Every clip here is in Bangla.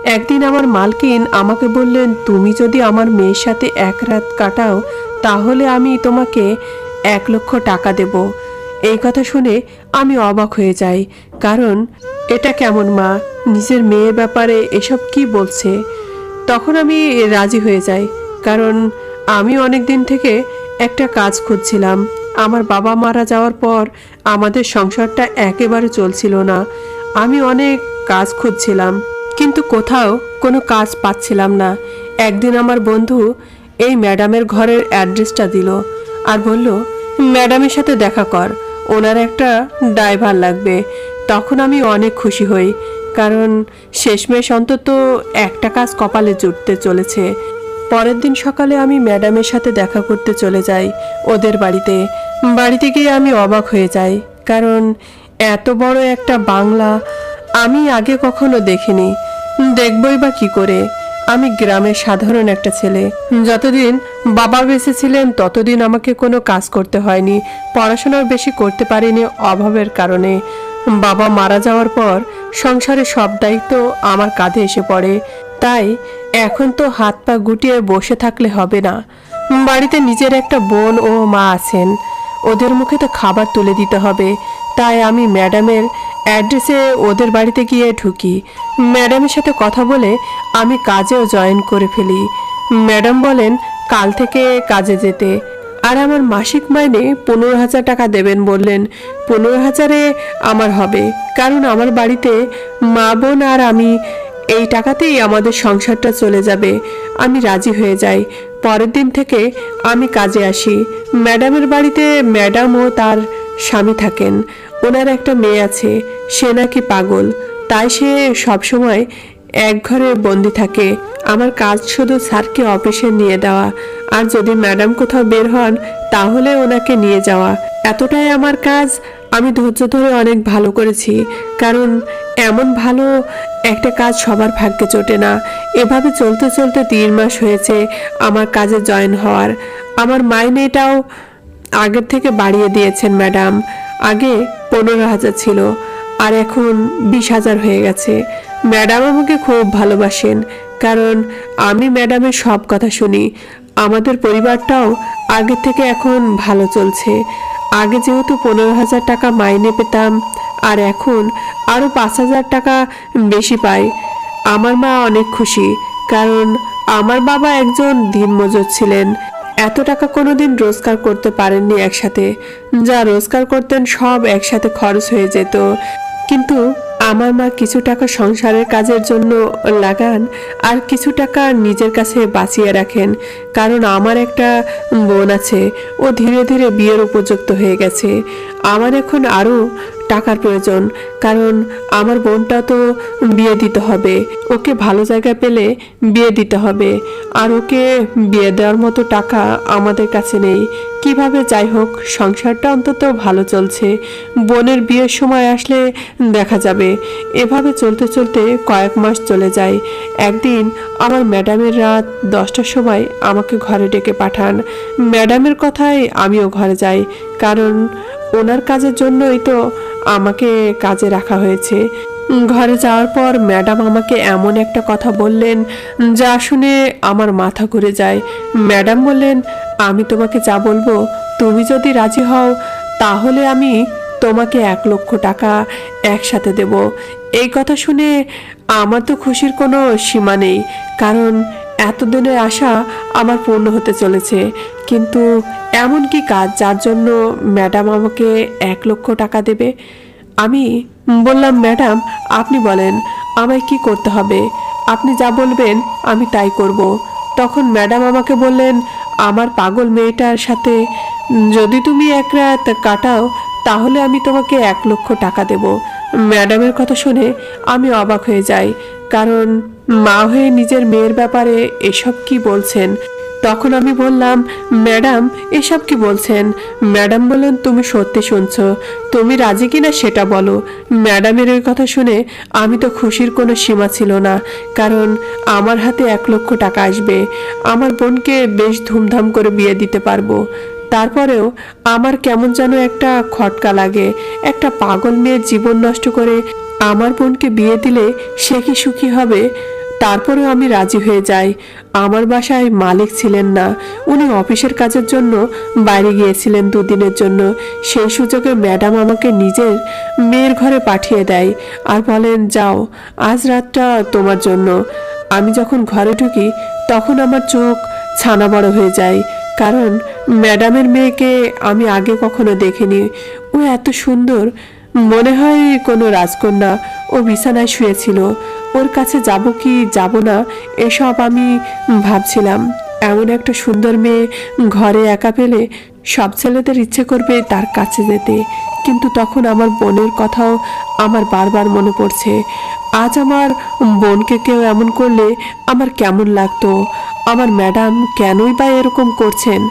একদিন আমার মালকিন আমাকে বললেন, তুমি যদি আমার মেয়ের সাথে এক রাত কাটাও তাহলে আমি তোমাকে 1 লক্ষ টাকা দেব। এই কথা শুনে আমি অবাক হয়ে যাই, কারণ এটা কেমন মা, নিজের মেয়ের ব্যাপারে এসব কি বলছে। তখন আমি রাজি হয়ে যাই, কারণ আমি অনেক দিন থেকে একটা কাজ খুঁজছিলাম। আমার বাবা মারা যাওয়ার পর আমাদের সংসারটা একেবারে চলছিল না। আমি অনেক কাজ খুঁজছিলাম, কিন্তু কোথাও কোনো কাজ পাচ্ছিলাম না। একদিন আমার বন্ধু এই ম্যাডামের ঘরের অ্যাড্রেসটা দিল আর বলল, ম্যাডামের সাথে দেখা কর, ওনার একটা ড্রাইভার লাগবে। তখন আমি অনেক খুশি হই, কারণ শেষমেশ অন্তত একটা কাজ কপালে জুটতে চলেছে। পরের দিন সকালে আমি ম্যাডামের সাথে দেখা করতে চলে যাই ওদের বাড়িতে। বাড়িতে গিয়ে আমি অবাক হয়ে যাই, কারণ এত বড় একটা বাংলা আমি আগে কখনো দেখিনি। দেখবই বা কি করে, আমি গ্রামের সাধারণ একটা ছেলে। যতদিন বাবা বেঁচে ছিলেন ততদিন আমাকে কোনো কাজ করতে হয়নি, পড়াশোনাও বেশি করতে পারিনি অভাবের কারণে। বাবা মারা যাওয়ার পর সংসারে সব দায়িত্ব আমার কাঁধে এসে পড়ে। তাই এখন তো হাত পা গুটিয়ে বসে থাকলে হবে না। বাড়িতে নিজের একটা বোন ও মা আছেন, ওদের মুখে তো খাবার তুলে দিতে হবে। তাই আমি ম্যাডামের অ্যাড্রেসে ওদের বাড়িতে গিয়ে ঢুকি। ম্যাডামের সাথে কথা বলে আমি কাজেও জয়েন করে ফেলি। ম্যাডাম বলেন কাল থেকে কাজে যেতে, আর আমার মাসিক মাইনে 15,000 টাকা দেবেন বললেন। 15,000-এ আমার হবে, কারণ আমার বাড়িতে মা বোন আর আমি, এই টাকাতেই আমাদের সংসারটা চলে যাবে। আমি রাজি হয়ে যাই। পরের দিন থেকে আমি কাজে আসি। ম্যাডামের বাড়িতে ম্যাডাম ও তার স্বামী থাকেন। ওনার একটা মেয়ে আছে, সে নাকি পাগল, তাই সে সবসময় এক ঘরে বন্দি থাকে। আমার কাজ শুধু স্যারকে অফিসে নিয়ে দেওয়া, আর যদি ম্যাডাম কোথাও বের হন তাহলে ওনাকে নিয়ে যাওয়া। এতটাই আমার কাজ। আমি ধৈর্য ধরে অনেক ভালো করেছি, কারণ এমন ভালো একটা কাজ সবার ভাগ্যে জোটে না। এভাবে চলতে চলতে 3 মাস হয়েছে আমার কাজে জয়েন হওয়ার। আমার মাইনেটাও আগের থেকে বাড়িয়ে দিয়েছেন ম্যাডাম। আগে 15,000 ছিল, আর এখন 20,000 হয়ে গেছে। ম্যাডাম আমাকে খুব ভালোবাসেন, কারণ আমি ম্যাডামের সব কথা শুনি। আমাদের পরিবারটাও আগের থেকে এখন ভালো চলছে। আগে যেহেতু 15,000 টাকা মাইনে পেতাম, আর এখন আরও 5,000 টাকা বেশি পাই। আমার মা অনেক খুশি, কারণ আমার বাবা একজন দিনমজুর ছিলেন। এত টাকা কোনোদিন রোজগার করতে পারেননি একসাথে। যা রোজগার করতেন সব একসাথে খরচ হয়ে যেত। কিন্তু আমার মা কিছু টাকা সংসারের কাজের জন্য লাগান, আর কিছু টাকা নিজের কাছে বাঁচিয়ে রাখেন। কারণ আমার একটা বোন আছে, ও ধীরে ধীরে বিয়ের উপযুক্ত হয়ে গেছে। আমার এখন আরও টাকার প্রয়োজন, কারণ আমার বোনটা তো বিয়ে দিতে হবে। ওকে ভালো জায়গা পেলে বিয়ে দিতে হবে, আর ওকে বিয়ে দেওয়ার মতো টাকা আমাদের কাছে নেই। কিভাবে যাই হোক, সংসারটা অন্তত ভালো চলছে। বোনের বিয়ের সময় আসলে দেখা যাবে। এভাবে চলতে চলতে কয়েক মাস চলে যায়। একদিন আমার ম্যাডামের রাত 10টার সময় আমাকে ঘরে ডেকে পাঠান। ম্যাডামের কথায় আমিও ঘরে যাই, কারণ ওনার কাজের জন্যই তো আমাকে কাজে রাখা হয়েছে। ঘরে যাওয়ার পর ম্যাডাম আমাকে এমন একটা কথা বললেন যা শুনে আমার মাথা ঘুরে যায়। ম্যাডাম বললেন, আমি তোমাকে যা বলবো তুমি যদি রাজি হও তাহলে আমি তোমাকে 1 লক্ষ টাকা একসাথে দেব। এই কথা শুনে আমার তো খুশির কোনো সীমা নেই, কারণ এতদিনের আশা আমার পূর্ণ হতে চলেছে। কিন্তু এমন কি কাজ যার জন্য ম্যাডাম আমাকে 1 লক্ষ টাকা দেবে? আমি বললাম, ম্যাডাম আপনি বলেন আমায় কি করতে হবে, আপনি যা বলবেন আমি তাই করব। তখন ম্যাডাম আমাকে বললেন, আমার পাগল মেয়েটার সাথে যদি তুমি এক রাত কাটাও তাহলে আমি তোমাকে 1 লক্ষ টাকা দেব। ম্যাডামের কথা শুনে আমি অবাক হয়ে যাই, কারণ মা হয়ে নিজের মেয়ের ব্যাপারে এসব কি বলছেন। তখন আমি বললাম, ম্যাডাম এসব কি বলছেন? ম্যাডাম বললেন, তুমি সত্যি শুনছো, তুমি রাজি কিনা সেটা বলো। ম্যাডামের ওই কথা শুনে আমি তো খুশির কোনো সীমা ছিল না, কারণ আমার হাতে 1 লক্ষ টাকা আসবে। আমার বোনকে বেশ ধুমধাম করে বিয়ে দিতে পারবো। তারপরেও আমার কেমন যেন একটা খটকা লাগে। একটা পাগল মেয়ের জীবন নষ্ট করে আমার বোনকে বিয়ে দিলে সে কি সুখী হবে? তারপরেও আমি রাজি হয়ে যাই। আমার বাসায় মালিক ছিলেন না, উনি অফিসের কাজের জন্য বাইরে গিয়েছিলেন দুদিনের জন্য। সেই সুযোগে ম্যাডাম আমাকে নিজের মেয়ের ঘরে পাঠিয়ে দেয় আর বলেন, যাও, আজ রাতটা তোমার জন্য। আমি যখন ঘরে ঢুকি তখন আমার চোখ ছানা বড় হয়ে যায়, কারণ ম্যাডামের মেয়েকে আমি আগে কখনো দেখিনি। ও এত সুন্দর, মনে হয় কোনো রাজকন্যা। ও বিছানায় শুয়েছিল। ওর কাছে যাব কি যাব না এসব আমি ভাবছিলাম। এমন একটা সুন্দর মেয়ে ঘরে একা পেলে সব ছেলেদের ইচ্ছে করবে তার কাছে যেতে, কিন্তু তখন আমার বোনের কথাও আমার বারবার মনে পড়ছে। আজ আমার বোনকে কেউ এমন করলে আমার কেমন লাগতো। আমার ম্যাডাম কেনই বা এরকম করছেন?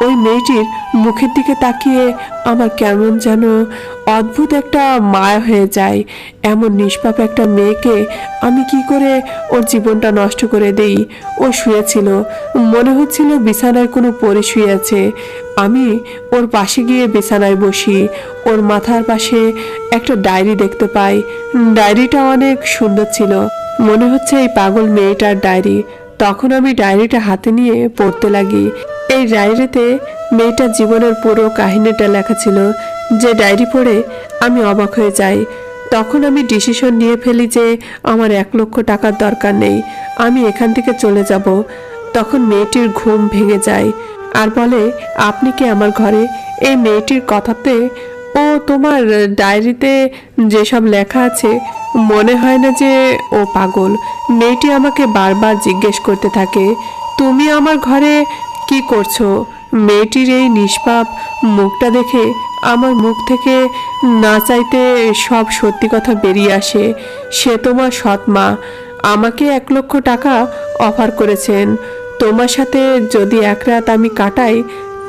ওই মেয়েটির মুখের দিকে তাকিয়ে আমার কেমন যেন অদ্ভুত একটা মায়া হয়ে যায়। এমন নিষ্পাপ একটা মেয়েকে আমি কি করে ওর জীবনটা নষ্ট করে দেই? ও শুয়েছিল, মনে হচ্ছিল বিছানায় কোনো পরি শুয়ে আছে। আমি ওর পাশে গিয়ে বিছানায় বসি। ওর মাথার পাশে একটা ডায়েরি দেখতে পাই। ডায়েরিটা অনেক সুন্দর ছিল, মনে হচ্ছে এই পাগল মেয়েটার ডায়েরি। তখন আমি ডায়েরিটা হাতে নিয়ে পড়তে লাগি। এই ডায়েরিতে মেয়েটার জীবনের পুরো কাহিনীটা লেখা ছিল, যে ডায়েরি পড়ে আমি অবাক হয়ে যাই। তখন আমি ডিসিশন নিয়ে ফেলি যে আমার 1,00,000 টাকার দরকার নেই, আমি এখান থেকে চলে যাব। তখন মেয়েটির ঘুম ভেঙে যায় আর বলে, আপনি কি আমার ঘরে? এই মেয়েটির কথাতে ও তোমার ডায়েরিতে যেসব লেখা আছে মনে হয় না যে ও পাগল। মেয়েটি আমাকে বারবার জিজ্ঞেস করতে থাকে, তুমি আমার ঘরে কি করছো? মেয়েটির এই নিষ্পাপ মুখটা দেখে আমার মুখ থেকে না চাইতে সব সত্যি কথা বেরিয়ে আসে। সে তোমার সৎ মা, আমাকে 1,00,000 টাকা অফার করেছেন। তোমার সাথে যদি এক রাত আমি কাটাই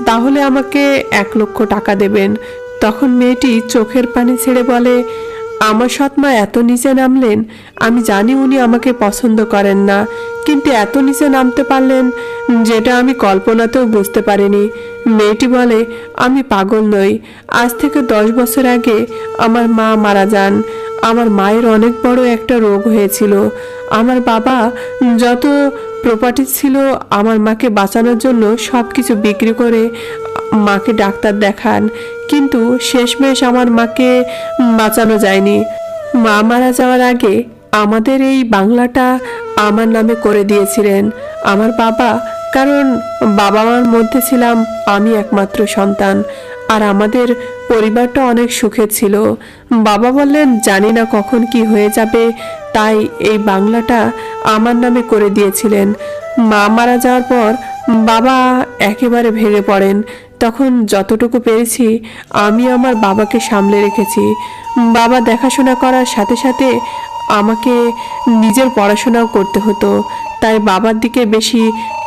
তাহলে আমাকে 1,00,000 টাকা দেবেন। তখন মেয়েটি চোখের পানি ছেড়ে বলে, আমার সৎমা এত নিচে নামলেন? আমি জানি উনি আমাকে পছন্দ করেন না, কিন্তু এত নিচে নামতে পারলেন যেটা আমি কল্পনাতেও বুঝতে পারিনি। মেয়েটি বলে, আমি পাগল নই। আজ থেকে 10 বছর আগে আমার মা মারা যান। আমার মায়ের অনেক বড় একটা রোগ হয়েছিল। আমার বাবা যত প্রপার্টি ছিল আমার মাকে বাঁচানোর জন্য সব কিছু বিক্রি করে মাকে ডাক্তার দেখান, কিন্তু শেষমেশ আমার মাকে বাঁচানো যায়নি। মা মারা যাওয়ার আগে আমাদের এই বাংলাটা আমার নামে করে দিয়েছিলেন আমার বাবা, কারণ বাবা মার মধ্যে ছিলাম আমি একমাত্র সন্তান, আর আমাদের পরিবারটা অনেক সুখের ছিল। বাবা বললেন, জানি না কখন কি হয়ে যাবে, তাই এই বাংলাটা আমার নামে করে দিয়েছিলেন। মা মারা যাওয়ার পর বাবা একেবারে ভেঙে পড়েন। তখন যতটুকু পেরেছি আমি আমার বাবাকে সামলে রেখেছি। বাবা দেখাশোনা করার সাথে সাথে আমাকে নিজের পড়াশোনাও করতে হতো, তাই বাবার দিকে বেশি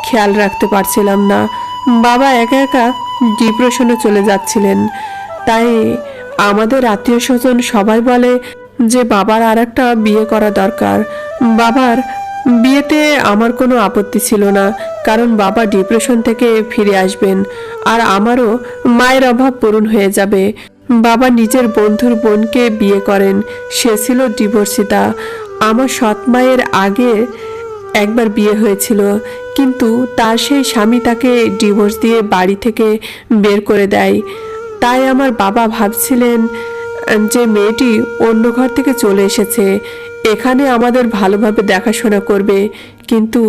খেয়াল রাখতে পারছিলাম না। বাবা একা একা ডিপ্রেশনে চলে যাচ্ছিলেন। তাই আমাদের আত্মীয় স্বজন সবাই বলে যে বাবার আর একটা বিয়ে করা দরকার। বাবার বিয়েতে আমার কোনো আপত্তি ছিল না, কারণ বাবা ডিপ্রেশন থেকে ফিরে আসবেন আর আমারও মায়ের অভাব পূরণ হয়ে যাবে। বাবা নিজের বন্ধুর বোনকে বিয়ে করেন, সে ছিল ডিভোর্সিতা। আমার সৎ মায়ের আগে একবার বিয়ে হয়েছিল, কিন্তু তার সেই স্বামী তাকে ডিভোর্স দিয়ে বাড়ি থেকে বের করে দেয়। তাই আমার বাবা ভাবছিলেন যে মেয়েটি অন্য ঘর থেকে চলে এসেছে, এখানে আমাদের ভালোভাবে দেখাশোনা করবে। কিন্তু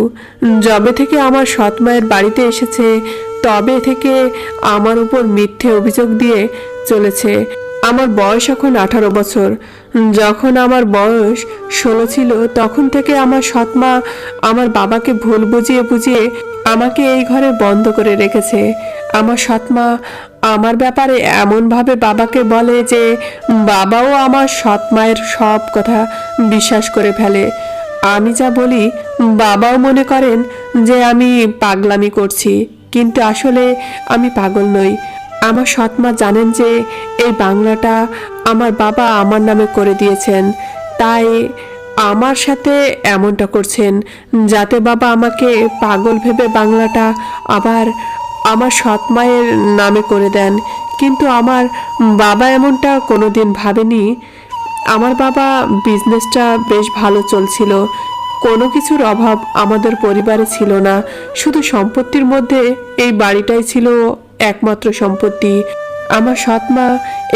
যবে থেকে আমার সৎ মায়ের বাড়িতে এসেছে তবে থেকে আমার উপর মিথ্যে অভিযোগ দিয়ে চলেছে। আমার বয়স এখন 18 বছর। যখন আমার বয়স 16 ছিল তখন থেকে আমার সৎ মা আমার বাবাকে ভুল বুঝিয়ে বুঝিয়ে আমাকে এই ঘরে বন্ধ করে রেখেছে। আমার সৎ মা আমার ব্যাপারে এমনভাবে বাবাকে বলে যে বাবাও আমার সৎ মায়ের সব কথা বিশ্বাস করে ফেলে। আমি যা বলি বাবাও মনে করেন যে আমি পাগলামি করছি, কিন্তু আসলে আমি পাগল নই। আমার সৎ মা জানেন যে এই বাংলাটা আমার বাবা আমার নামে করে দিয়েছেন, তাই আমার সাথে এমনটা করছেন যাতে বাবা আমাকে পাগল ভেবে বাংলাটা আবার আমার সৎ মায়ের নামে করে দেন। কিন্তু আমার বাবা এমনটা কোনোদিন ভাবেনি। আমার বাবা বিজনেসটা বেশ ভালো চলছিল, কোনো কিছুর অভাব আমাদের পরিবারে ছিল না, শুধু সম্পত্তির মধ্যে এই বাড়িটাই ছিল একমাত্র সম্পত্তি। আমার সৎ মা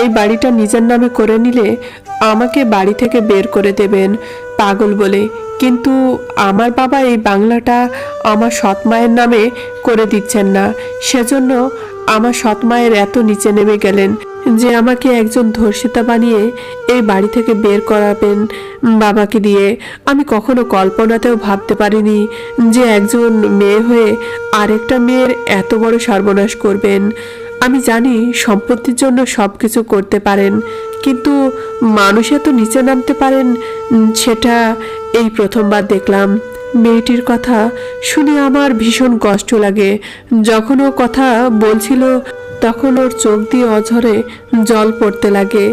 এই বাড়িটা নিজের নামে করে নিলে আমাকে বাড়ি থেকে বের করে দেবেন পাগল বলে, কিন্তু আমার বাবা এই বাংলাটা আমার সৎ মায়ের নামে করে দিচ্ছেন না। সেজন্য আমার সৎ মায়ের এত নিচে নেমে গেলেন যে আমাকে একজন ধর্ষিতা বানিয়ে এই বাড়ি থেকে বের করাবেন বাবাকে দিয়ে। আমি কখনো কল্পনাতেও ভাবতে পারিনি যে একজন মেয়ে হয়ে আরেকটা মেয়ের এত বড় সর্বনাশ করবেন। আমি জানি সম্পত্তির জন্য সব কিছু করতে পারেন, কিন্তু মানুষ এত নিচে নামতে পারেন সেটা এই প্রথমবার দেখলাম। মেয়েটির কথা শুনে আমার ভীষণ কষ্ট লাগে। যখন ও কথা বলছিল তখন ওর চোখ দিয়ে অঝরে জল পড়তে লাগে।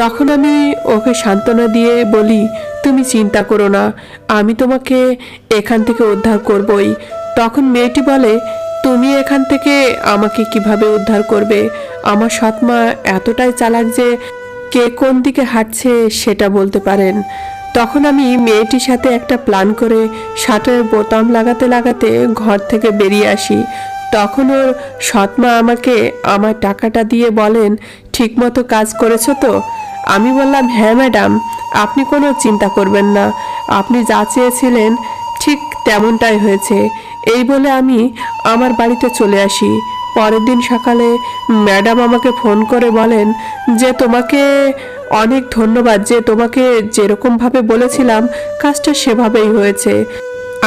তখন আমি ওকে সান্ত্বনা দিয়ে বলি, তুমি চিন্তা করো না, আমি তোমাকে এখান থেকে উদ্ধার করবই। তখন মেয়েটি বলে, তুমি এখান থেকে আমাকে কিভাবে উদ্ধার করবে? আমার সৎমা এতটাই চালাক যে কে কোন দিকে হাঁটছে সেটা বলতে পারেন। তখন আমি মেয়েটির সাথে একটা প্ল্যান করে শাটারের বোতাম লাগাতে লাগাতে ঘর থেকে বেরিয়ে আসি। তখন ওর সৎমা আমাকে আমার টাকাটা দিয়ে বলেন, ঠিকমতো কাজ করেছো তো? আমি বললাম, হ্যাঁ ম্যাডাম, আপনি কোনো চিন্তা করবেন না, আপনি যা চেয়েছিলেন ঠিক তেমনটাই হয়েছে। এই বলে আমি আমার বাড়িতে চলে আসি। পরের দিন সকালে ম্যাডাম আমাকে ফোন করে বলেন যে তোমাকে অনেক ধন্যবাদ, যে তোমাকে যেরকমভাবে বলেছিলাম কাজটা সেভাবেই হয়েছে।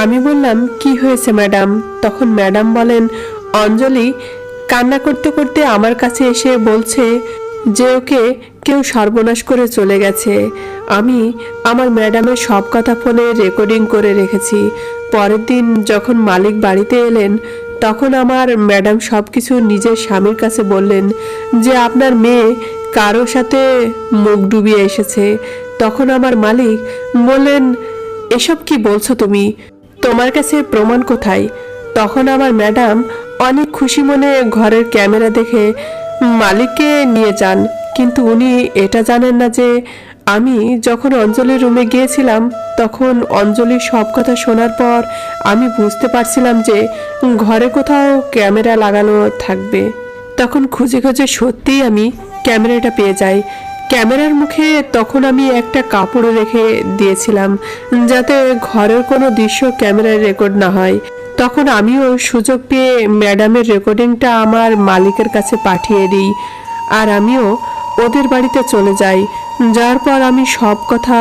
আমি বললাম, কি হয়েছে ম্যাডাম? তখন ম্যাডাম বলেন, অঞ্জলি কান্না করতে করতে আমার কাছে এসে বলছে যে ওকে কেউ সর্বনাশ করে চলে গেছে। আমি আমার ম্যাডামের সব কথা ফোনে রেকর্ডিং করে রেখেছি। পরের দিন যখন মালিক বাড়িতে এলেন তখন আমার ম্যাডাম সব কিছু নিজের স্বামীর কাছে বললেন যে আপনার মেয়ে কারোর সাথে মুখ ডুবিয়ে এসেছে। তখন আমার মালিক বললেন, এসব কি বলছো তুমি? তোমার কাছে প্রমাণ কোথায়? তখন আমার ম্যাডাম অনেক খুশি মনে ঘরের ক্যামেরা দেখে মালিককে নিয়ে যান, কিন্তু উনি এটা জানেন না যে আমি যখন অঞ্জলির রুমে গিয়েছিলাম তখন অঞ্জলির সব কথা শোনার পর আমি বুঝতে পারছিলাম যে ঘরে কোথাও ক্যামেরা লাগানো থাকবে। তখন খুঁজে খুঁজে সত্যিই আমি ক্যামেরাটা পেয়ে যাই। ক্যামেরার মুখে তখন আমি একটা কাপড় রেখে দিয়েছিলাম যাতে ঘরের কোনো দৃশ্য ক্যামেরায় রেকর্ড না হয়। তখন আমিও সুযোগ পেয়ে ম্যাডামের রেকর্ডিংটা আমার মালিকের কাছে পাঠিয়ে দিই, আর আমিও ওদের বাড়িতে চলে যাই। যার পর আমি সব কথা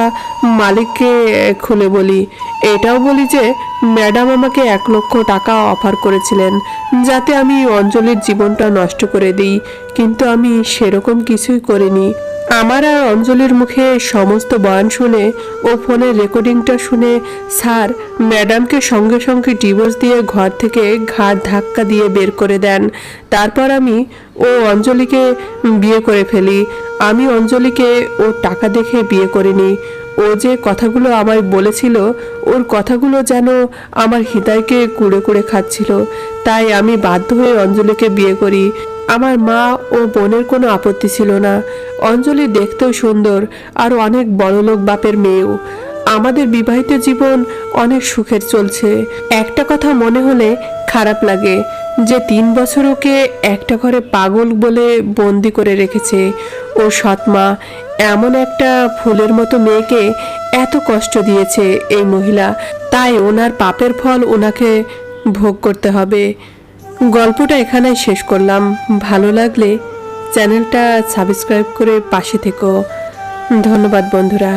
মালিককে খুলে বলি। এটাও বলি যে ম্যাডাম আমাকে 1 লক্ষ টাকা অফার করেছিলেন যাতে আমি অঞ্জলির জীবনটা নষ্ট করে দিই, কিন্তু আমি সেরকম কিছুই করিনি। আমার আর অঞ্জলির মুখে সমস্ত বয়ান শুনে ও ফোনের রেকর্ডিংটা শুনে স্যার ম্যাডামকে সঙ্গে সঙ্গে ডিভোর্স দিয়ে ঘর থেকে ঘাড় ধাক্কা দিয়ে বের করে দেন। তারপর আমি ও অঞ্জলিকে বিয়ে করে ফেলি। আমি অঞ্জলিকে ওর টাকা দেখে বিয়ে করিনি। ও যে কথাগুলো আমায় বলেছিল ওর কথাগুলো যেন আমার হৃদয়কে কুড়ে কুড়ে খাচ্ছিল, তাই আমি বাধ্য হয়ে অঞ্জলিকে বিয়ে করি। আমার মা ও বোনের কোনো আপত্তি ছিল না। অঞ্জলি দেখতেও সুন্দর আর অনেক বড়লোক বাপের মেয়েও। আমাদের বিবাহিত জীবন অনেক সুখের চলছে। একটা কথা মনে হলে খারাপ লাগে যে 3 বছর ওকে একটা ঘরে পাগল বলে বন্দি করে রেখেছে ও সৎমা। এমন একটা ফুলের মতো মেয়েকে এত কষ্ট দিয়েছে এই মহিলা, তাই ওনার পাপের ফল ওনাকে ভোগ করতে হবে। গল্পটা এখানেই শেষ করলাম। ভালো লাগলে চ্যানেলটা সাবস্ক্রাইব করে পাশে থেকো। ধন্যবাদ বন্ধুরা।